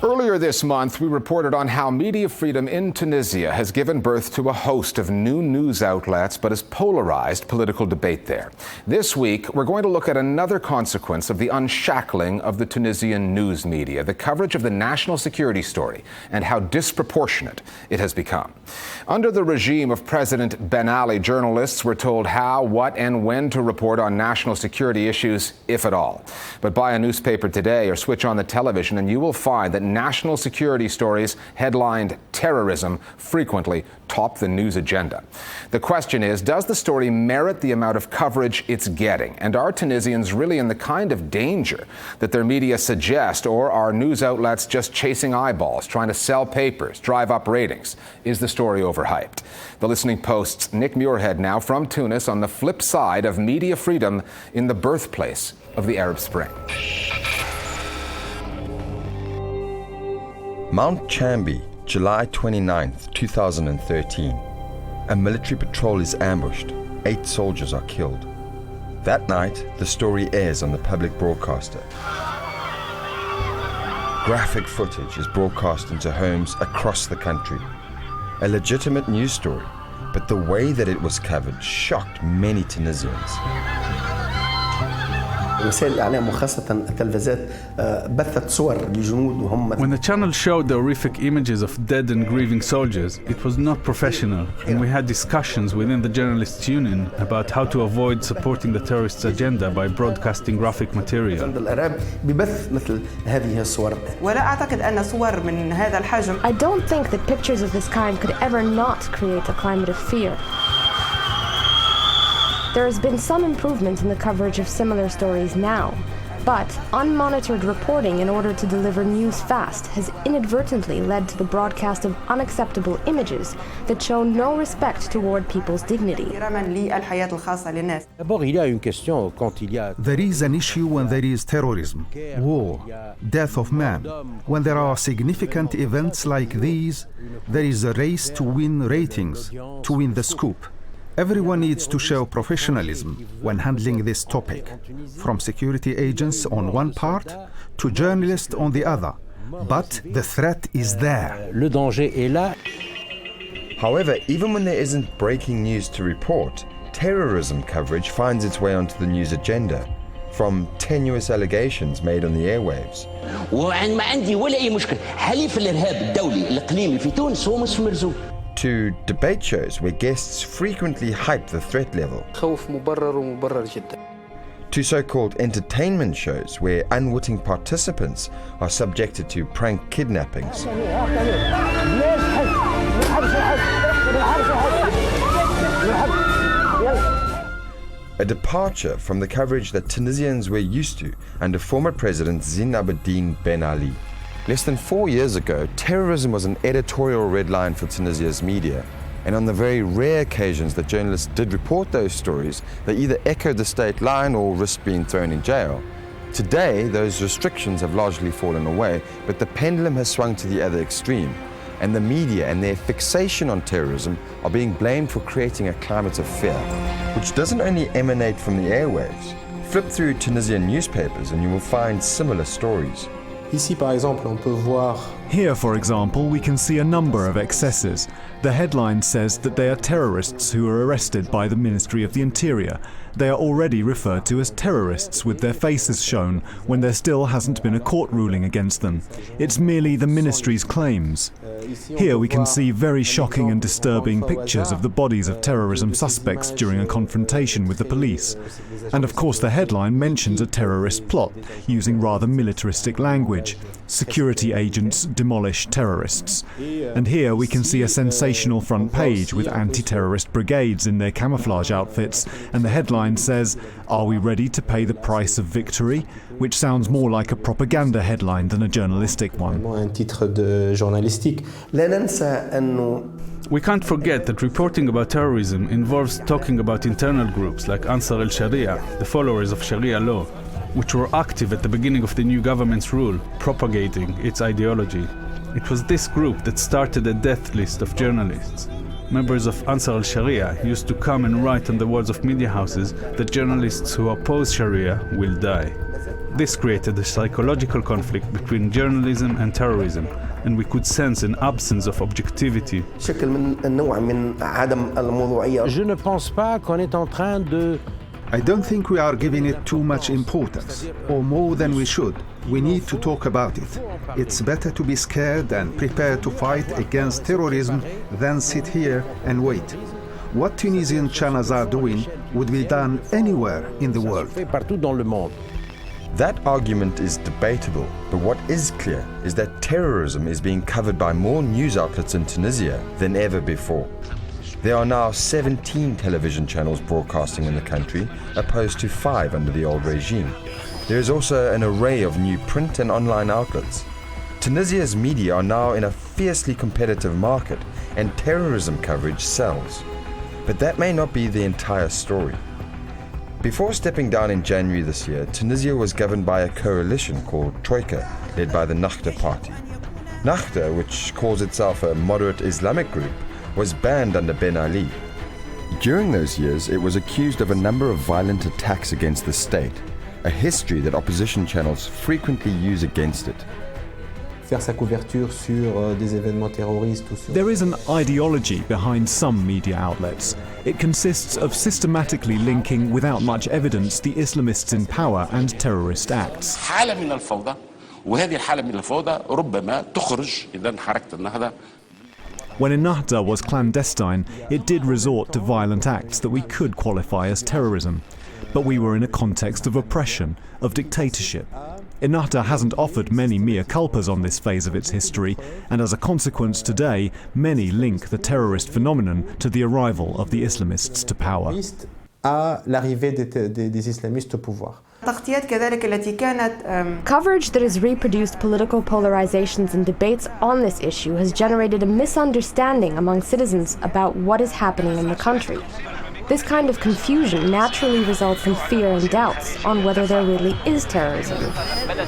Earlier this month, we reported on how media freedom in Tunisia has given birth to a host of new news outlets, but has polarized political debate there. This week, we're going to look at another consequence of the unshackling of the Tunisian news media, the coverage of the national security story, and how disproportionate it has become. Under the regime of President Ben Ali, journalists were told how, what, and when to report on national security issues, if at all. But buy a newspaper today or switch on the television and you will find that national security stories headlined terrorism frequently top the news agenda. The question is, does the story merit the amount of coverage it's getting? And are Tunisians really in the kind of danger that their media suggest, or are news outlets just chasing eyeballs, trying to sell papers, drive up ratings? Is the story overhyped? The Listening Post's Nick Muirhead now from Tunis on the flip side of media freedom in the birthplace of the Arab Spring. Mount Chambi, July 29, 2013. A military patrol is ambushed. 8 soldiers are killed. That night, the story airs on the public broadcaster. Graphic footage is broadcast into homes across the country. A legitimate news story, but the way that it was covered shocked many Tunisians. When the channel showed the horrific images of dead and grieving soldiers, it was not professional, and we had discussions within the Journalists' Union about how to avoid supporting the terrorists' agenda by broadcasting graphic material. I don't think that pictures of this kind could ever not create a climate of fear. There has been some improvement in the coverage of similar stories now, but unmonitored reporting in order to deliver news fast has inadvertently led to the broadcast of unacceptable images that show no respect toward people's dignity. There is an issue when there is terrorism, war, death of man. When there are significant events like these, there is a race to win ratings, to win the scoop. Everyone needs to show professionalism when handling this topic, from security agents on one part to journalists on the other. But the threat is there. Le danger est là. However, even when there isn't breaking news to report, terrorism coverage finds its way onto the news agenda, from tenuous allegations made on the airwaves. To debate shows where guests frequently hype the threat level. To so-called entertainment shows where unwitting participants are subjected to prank kidnappings. A departure from the coverage that Tunisians were used to under former President Zine Abidine Ben Ali. Less than 4 years ago, terrorism was an editorial red line for Tunisia's media. And on the very rare occasions that journalists did report those stories, they either echoed the state line or risked being thrown in jail. Today, those restrictions have largely fallen away, but the pendulum has swung to the other extreme. And the media and their fixation on terrorism are being blamed for creating a climate of fear, which doesn't only emanate from the airwaves. Flip through Tunisian newspapers and you will find similar stories. Here, for example, we can see a number of excesses. The headline says that they are terrorists who are arrested by the Ministry of the Interior. They are already referred to as terrorists with their faces shown when there still hasn't been a court ruling against them. It's merely the ministry's claims. Here we can see very shocking and disturbing pictures of the bodies of terrorism suspects during a confrontation with the police. And of course the headline mentions a terrorist plot, using rather militaristic language. Security agents demolish terrorists. And here we can see a sensational front page with anti-terrorist brigades in their camouflage outfits, and the headline says, "Are we ready to pay the price of victory?" which sounds more like a propaganda headline than a journalistic one. We can't forget that reporting about terrorism involves talking about internal groups like Ansar al-Sharia, the followers of Sharia law, which were active at the beginning of the new government's rule, propagating its ideology. It was this group that started a death list of journalists. Members of Ansar al-Sharia used to come and write on the walls of media houses that journalists who oppose Sharia will die. This created a psychological conflict between journalism and terrorism, and we could sense an absence of objectivity. Je ne pense pas qu'on est en train de I don't think we are giving it too much importance, or more than we should. We need to talk about it. It's better to be scared and prepared to fight against terrorism than sit here and wait. What Tunisian channels are doing would be done anywhere in the world. partout dans le monde. That argument is debatable, but what is clear is that terrorism is being covered by more news outlets in Tunisia than ever before. There are now 17 television channels broadcasting in the country, opposed to 5 under the old regime. There is also an array of new print and online outlets. Tunisia's media are now in a fiercely competitive market, and terrorism coverage sells. But that may not be the entire story. Before stepping down in January this year, Tunisia was governed by a coalition called Troika, led by the Nahda party. Nahda, which calls itself a moderate Islamic group, was banned under Ben Ali. During those years, it was accused of a number of violent attacks against the state, a history that opposition channels frequently use against it. Faire sa couverture sur des événements terroristes ou sur... There is an ideology behind some media outlets. It consists of systematically linking, without much evidence, the Islamists in power and terrorist acts. حالة من الفوضى وهذه الحالة من الفوضى ربما تخرج إذا حركة النهضة. When Ennahda was clandestine, it did resort to violent acts that we could qualify as terrorism. But we were in a context of oppression, of dictatorship. Ennahda hasn't offered many mea culpas on this phase of its history, and as a consequence today, many link the terrorist phenomenon to the arrival of the Islamists to power. À l'arrivée des islamistes au pouvoir. Coverage that has reproduced political polarizations and debates on this issue has generated a misunderstanding among citizens about what is happening in the country. This kind of confusion naturally results in fear and doubts on whether there really is terrorism.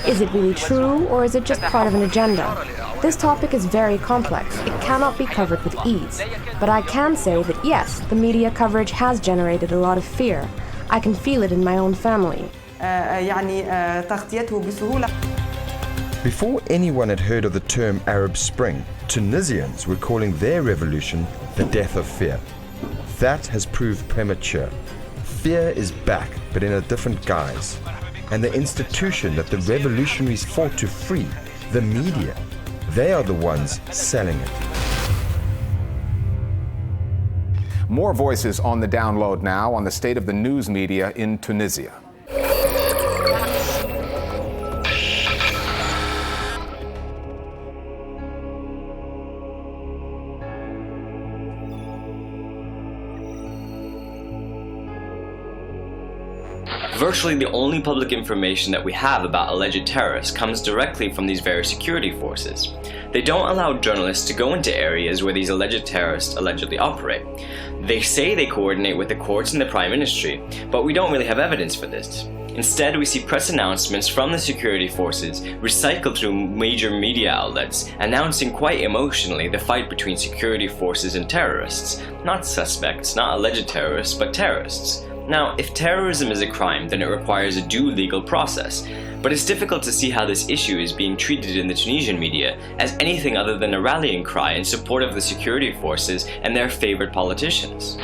Is it really true, or is it just part of an agenda? This topic is very complex. It cannot be covered with ease. But I can say that yes, the media coverage has generated a lot of fear. I can feel it in my own family. Before anyone had heard of the term Arab Spring, Tunisians were calling their revolution the death of fear. That has proved premature. Fear is back, but in a different guise. And the institution that the revolutionaries fought to free, the media, they are the ones selling it. More voices on the download now on the state of the news media in Tunisia. Virtually the only public information that we have about alleged terrorists comes directly from these various security forces. They don't allow journalists to go into areas where these alleged terrorists allegedly operate. They say they coordinate with the courts and the Prime Ministry, but we don't really have evidence for this. Instead, we see press announcements from the security forces recycled through major media outlets, announcing quite emotionally the fight between security forces and terrorists. Not suspects, not alleged terrorists, but terrorists. Now, if terrorism is a crime, then it requires a due legal process. But it's difficult to see how this issue is being treated in the Tunisian media as anything other than a rallying cry in support of the security forces and their favored politicians.